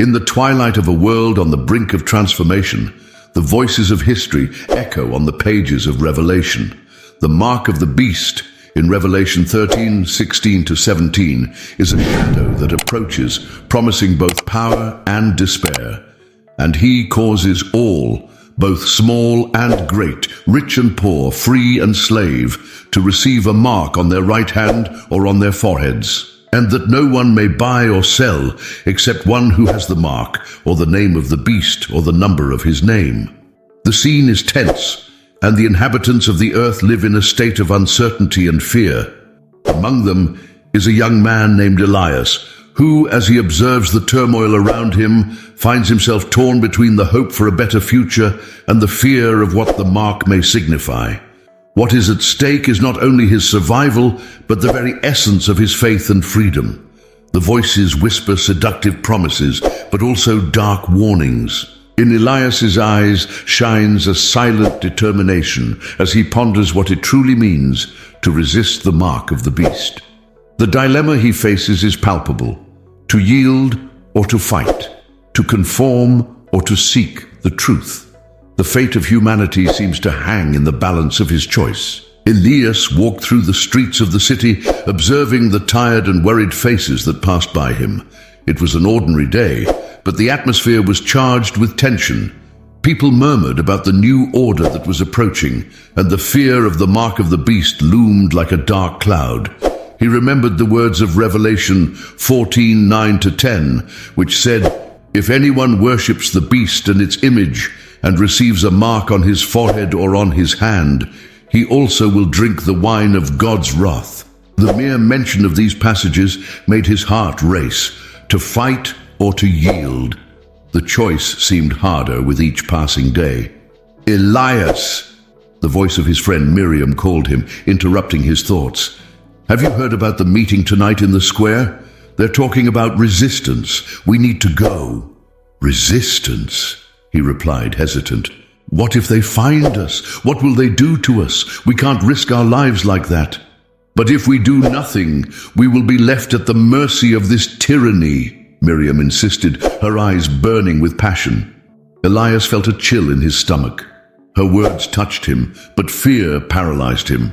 In the twilight of a world on the brink of transformation, the voices of history echo on the pages of Revelation. The mark of the beast in Revelation 13:16-17 is a shadow that approaches, promising both power and despair. And he causes all, both small and great, rich and poor, free and slave, to receive a mark on their right hand or on their foreheads, and that no one may buy or sell except one who has the mark, or the name of the beast, or the number of his name. The scene is tense, and the inhabitants of the earth live in a state of uncertainty and fear. Among them is a young man named Elias, who, as he observes the turmoil around him, finds himself torn between the hope for a better future and the fear of what the mark may signify. What is at stake is not only his survival, but the very essence of his faith and freedom. The voices whisper seductive promises, but also dark warnings. In Elias's eyes shines a silent determination as he ponders what it truly means to resist the mark of the beast. The dilemma he faces is palpable: to yield or to fight, to conform or to seek the truth. The fate of humanity seems to hang in the balance of his choice. Elias walked through the streets of the city, observing the tired and worried faces that passed by him. It was an ordinary day, but the atmosphere was charged with tension. People murmured about the new order that was approaching, and the fear of the mark of the beast loomed like a dark cloud. He remembered the words of Revelation 14:9-10, which said, "If anyone worships the beast and its image, and receives a mark on his forehead or on his hand, he also will drink the wine of God's wrath." The mere mention of these passages made his heart race. To fight or to yield? The choice seemed harder with each passing day. "Elias!" The voice of his friend Miriam called him, interrupting his thoughts. "Have you heard about the meeting tonight in the square? They're talking about resistance. We need to go." "Resistance?" he replied, hesitant. "What if they find us? What will they do to us? We can't risk our lives like that." "But if we do nothing, we will be left at the mercy of this tyranny," Miriam insisted, her eyes burning with passion. Elias felt a chill in his stomach. Her words touched him, but fear paralyzed him.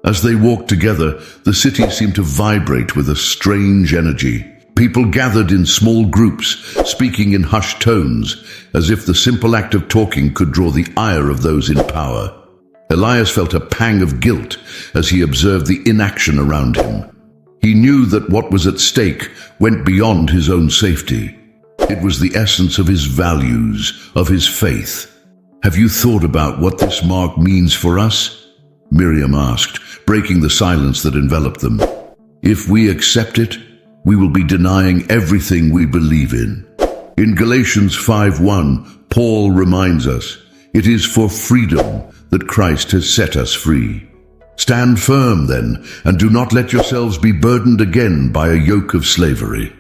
As they walked together, the city seemed to vibrate with a strange energy. People gathered in small groups, speaking in hushed tones, as if the simple act of talking could draw the ire of those in power. Elias felt a pang of guilt as he observed the inaction around him. He knew that what was at stake went beyond his own safety. It was the essence of his values, of his faith. "Have you thought about what this mark means for us?" Miriam asked, breaking the silence that enveloped them. "If we accept it, we will be denying everything we believe in." In Galatians 5:1, Paul reminds us, "It is for freedom that Christ has set us free. Stand firm, then, and do not let yourselves be burdened again by a yoke of slavery."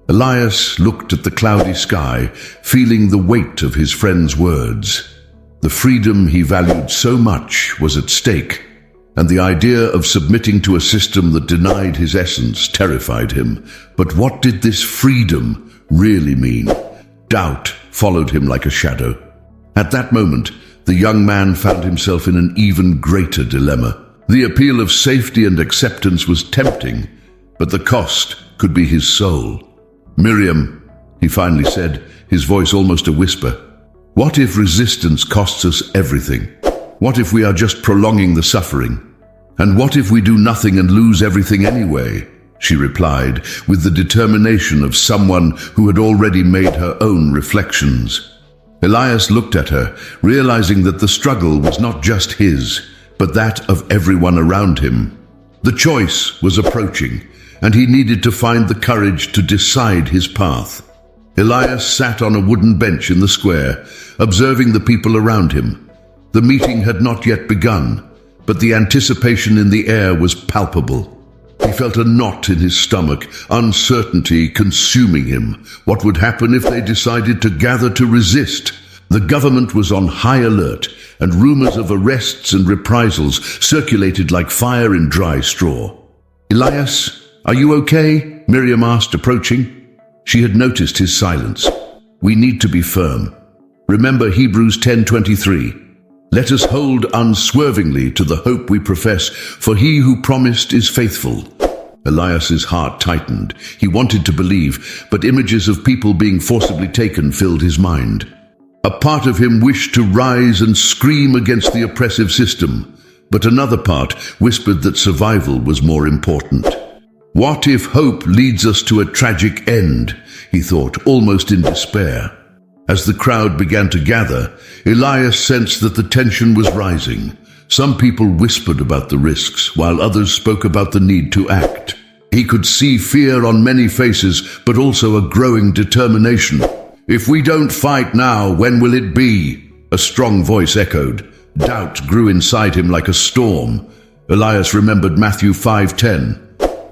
Elias looked at the cloudy sky, feeling the weight of his friend's words. The freedom he valued so much was at stake, and the idea of submitting to a system that denied his essence terrified him. But what did this freedom really mean? Doubt followed him like a shadow. At that moment, the young man found himself in an even greater dilemma. The appeal of safety and acceptance was tempting, but the cost could be his soul. "Miriam," he finally said, his voice almost a whisper, "what if resistance costs us everything? What if we are just prolonging the suffering? And what if we do nothing and lose everything anyway?" She replied, with the determination of someone who had already made her own reflections. Elias looked at her, realizing that the struggle was not just his, but that of everyone around him. The choice was approaching, and he needed to find the courage to decide his path. Elias sat on a wooden bench in the square, observing the people around him. The meeting had not yet begun, but the anticipation in the air was palpable. He felt a knot in his stomach, uncertainty consuming him. What would happen if they decided to gather to resist? The government was on high alert, and rumors of arrests and reprisals circulated like fire in dry straw. "Elias, are you okay?" Miriam asked, approaching. She had noticed his silence. We need to be firm. Remember Hebrews 10:23. Let us hold unswervingly to the hope we profess, for he who promised is faithful. Elias's heart tightened. He wanted to believe, but images of people being forcibly taken filled his mind. A part of him wished to rise and scream against the oppressive system, but another part whispered that survival was more important. What if hope leads us to a tragic end? He thought, almost in despair. As the crowd began to gather, Elias sensed that the tension was rising. Some people whispered about the risks, while others spoke about the need to act. He could see fear on many faces, but also a growing determination. If we don't fight now, when will it be? A strong voice echoed. Doubt grew inside him like a storm. Elias remembered Matthew 5:10.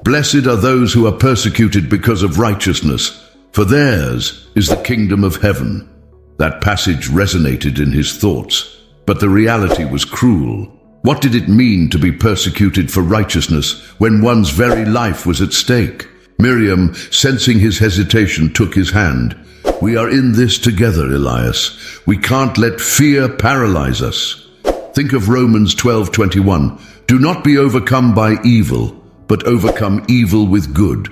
Blessed are those who are persecuted because of righteousness, for theirs is the kingdom of heaven. That passage resonated in his thoughts, but the reality was cruel. What did it mean to be persecuted for righteousness when one's very life was at stake? Miriam, sensing his hesitation, took his hand. We are in this together, Elias. We can't let fear paralyze us. Think of Romans 12:21. Do not be overcome by evil, but overcome evil with good.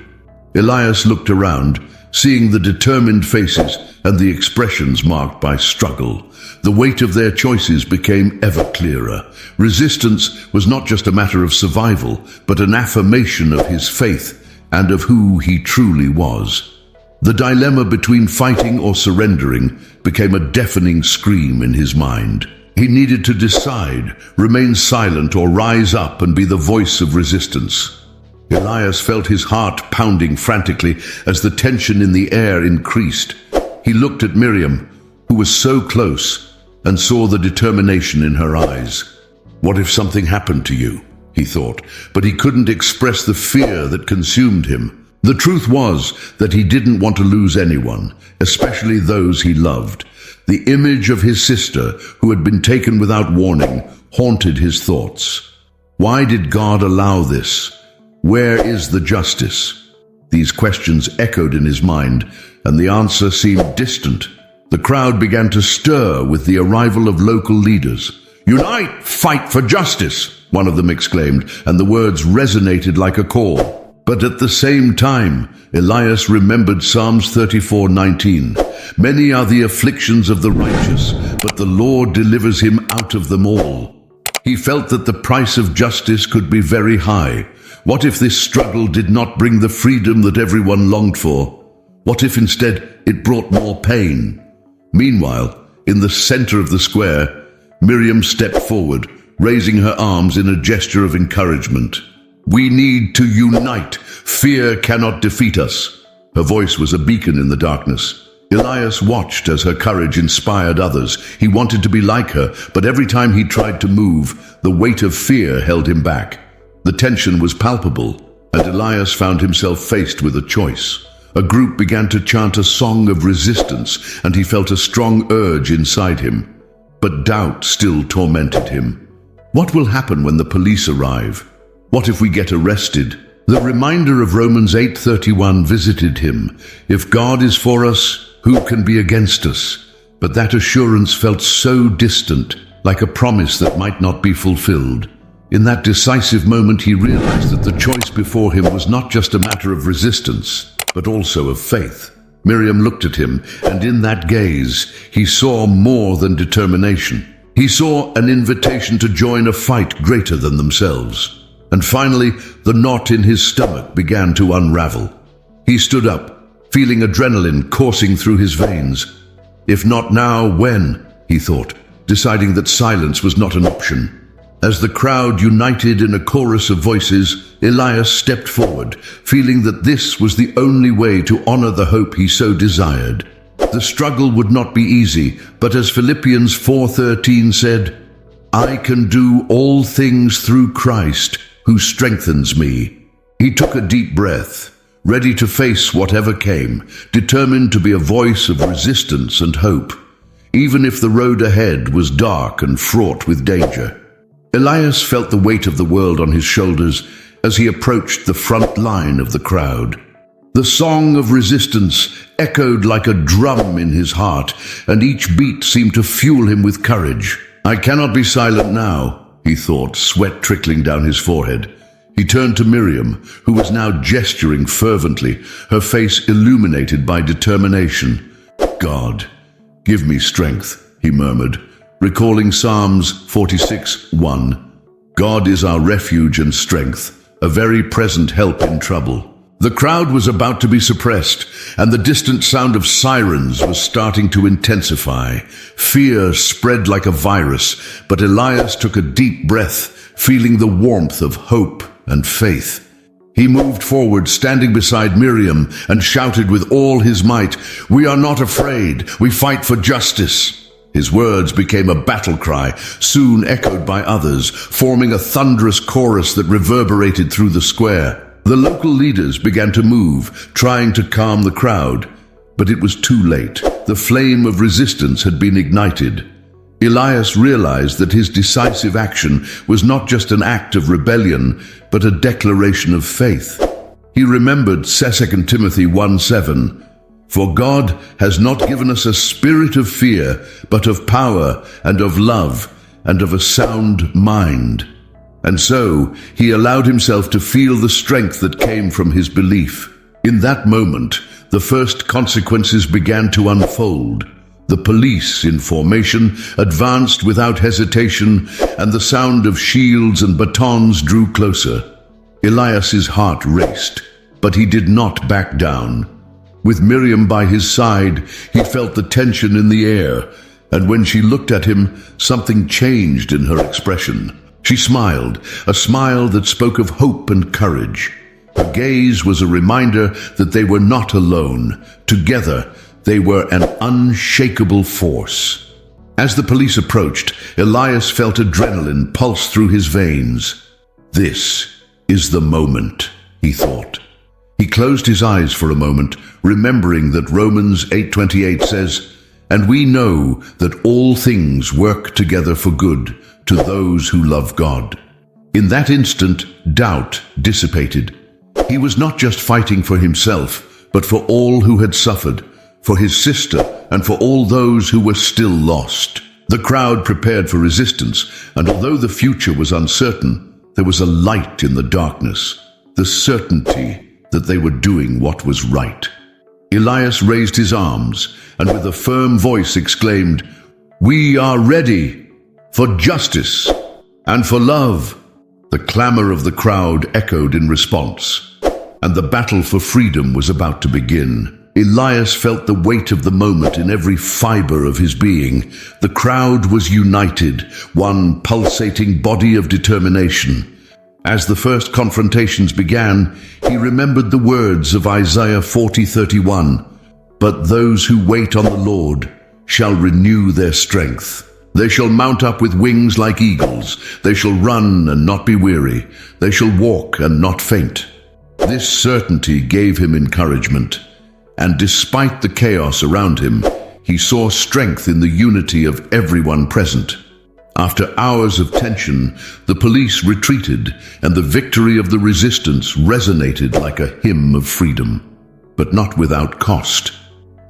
Elias looked around, seeing the determined faces and the expressions marked by struggle. The weight of their choices became ever clearer. Resistance was not just a matter of survival, but an affirmation of his faith and of who he truly was. The dilemma between fighting or surrendering became a deafening scream in his mind. He needed to decide, remain silent or rise up and be the voice of resistance. Elias felt his heart pounding frantically as the tension in the air increased. He looked at Miriam, who was so close, and saw the determination in her eyes. What if something happened to you? He thought, but he couldn't express the fear that consumed him. The truth was that he didn't want to lose anyone, especially those he loved. The image of his sister, who had been taken without warning, haunted his thoughts. Why did God allow this? Where is the justice? These questions echoed in his mind, and the answer seemed distant. The crowd began to stir with the arrival of local leaders. Unite, fight for justice, one of them exclaimed, and the words resonated like a call. But at the same time, Elias remembered Psalms 34:19. Many are the afflictions of the righteous, but the Lord delivers him out of them all. He felt that the price of justice could be very high. What if this struggle did not bring the freedom that everyone longed for? What if instead it brought more pain? Meanwhile, in the center of the square, Miriam stepped forward, raising her arms in a gesture of encouragement. We need to unite. Fear cannot defeat us. Her voice was a beacon in the darkness. Elias watched as her courage inspired others. He wanted to be like her, but every time he tried to move, the weight of fear held him back. The tension was palpable, and Elias found himself faced with a choice. A group began to chant a song of resistance, and he felt a strong urge inside him. But doubt still tormented him. What will happen when the police arrive? What if we get arrested? The reminder of Romans 8:31 visited him. If God is for us, who can be against us? But that assurance felt so distant, like a promise that might not be fulfilled. In that decisive moment, he realized that the choice before him was not just a matter of resistance, but also of faith. Miriam looked at him, and in that gaze, he saw more than determination. He saw an invitation to join a fight greater than themselves. And finally, the knot in his stomach began to unravel. He stood up, feeling adrenaline coursing through his veins. If not now, when? He thought, deciding that silence was not an option. As the crowd united in a chorus of voices, Elias stepped forward, feeling that this was the only way to honor the hope he so desired. The struggle would not be easy, but as Philippians 4:13 said, I can do all things through Christ, who strengthens me. He took a deep breath, ready to face whatever came, determined to be a voice of resistance and hope, even if the road ahead was dark and fraught with danger. Elias felt the weight of the world on his shoulders as he approached the front line of the crowd. The song of resistance echoed like a drum in his heart, and each beat seemed to fuel him with courage. "I cannot be silent now," he thought, sweat trickling down his forehead. He turned to Miriam, who was now gesturing fervently, her face illuminated by determination. "God, give me strength," he murmured, recalling Psalms 46:1. "God is our refuge and strength, a very present help in trouble." The crowd was about to be suppressed, and the distant sound of sirens was starting to intensify. Fear spread like a virus, but Elias took a deep breath, feeling the warmth of hope and faith. He moved forward, standing beside Miriam, and shouted with all his might, "We are not afraid, we fight for justice." His words became a battle cry, soon echoed by others, forming a thunderous chorus that reverberated through the square. The local leaders began to move, trying to calm the crowd, but it was too late. The flame of resistance had been ignited. Elias realized that his decisive action was not just an act of rebellion, but a declaration of faith. He remembered 2 Timothy 1:7, "For God has not given us a spirit of fear, but of power and of love and of a sound mind." And so, he allowed himself to feel the strength that came from his belief. In that moment, the first consequences began to unfold. The police, in formation, advanced without hesitation, and the sound of shields and batons drew closer. Elias's heart raced, but he did not back down. With Miriam by his side, he felt the tension in the air, and when she looked at him, something changed in her expression. She smiled, a smile that spoke of hope and courage. Her gaze was a reminder that they were not alone. Together, they were an unshakable force. As the police approached, Elias felt adrenaline pulse through his veins. "This is the moment," he thought. He closed his eyes for a moment, remembering that Romans 8:28 says, "And we know that all things work together for good to those who love God." In that instant, doubt dissipated. He was not just fighting for himself, but for all who had suffered, for his sister, and for all those who were still lost. The crowd prepared for resistance, and although the future was uncertain, there was a light in the darkness, the certainty that they were doing what was right. Elias raised his arms, and with a firm voice exclaimed, "We are ready for justice and for love." The clamor of the crowd echoed in response, and the battle for freedom was about to begin. Elias felt the weight of the moment in every fiber of his being. The crowd was united, one pulsating body of determination. As the first confrontations began, he remembered the words of Isaiah 40:31, "But those who wait on the Lord shall renew their strength. They shall mount up with wings like eagles. They shall run and not be weary. They shall walk and not faint." This certainty gave him encouragement, and despite the chaos around him, he saw strength in the unity of everyone present. After hours of tension, the police retreated, and the victory of the resistance resonated like a hymn of freedom, but not without cost.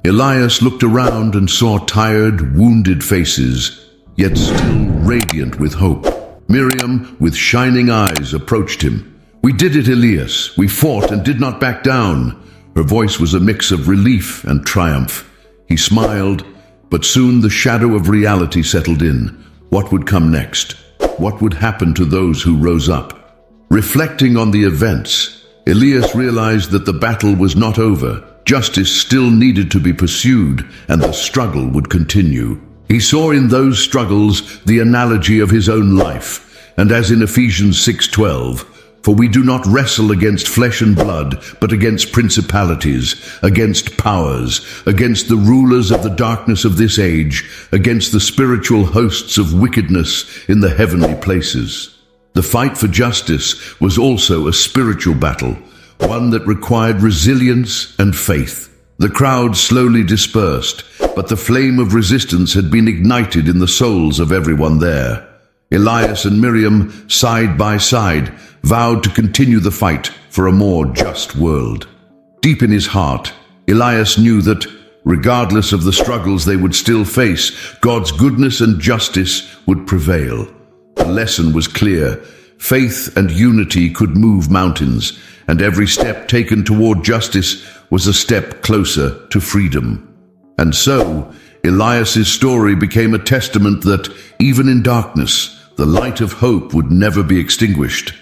Elias looked around and saw tired, wounded faces, yet still radiant with hope. Miriam, with shining eyes, approached him. "We did it, Elias. We fought and did not back down." Her voice was a mix of relief and triumph. He smiled, but soon the shadow of reality settled in. What would come next? What would happen to those who rose up? Reflecting on the events, Elias realized that the battle was not over. Justice still needed to be pursued, and the struggle would continue. He saw in those struggles the analogy of his own life, and as in Ephesians 6:12, "For we do not wrestle against flesh and blood, but against principalities, against powers, against the rulers of the darkness of this age, against the spiritual hosts of wickedness in the heavenly places." The fight for justice was also a spiritual battle, one that required resilience and faith. The crowd slowly dispersed, but the flame of resistance had been ignited in the souls of everyone there. Elias and Miriam, side by side, vowed to continue the fight for a more just world. Deep in his heart, Elias knew that, regardless of the struggles they would still face, God's goodness and justice would prevail. The lesson was clear. Faith and unity could move mountains, and every step taken toward justice was a step closer to freedom. And so, Elias's story became a testament that, even in darkness, the light of hope would never be extinguished.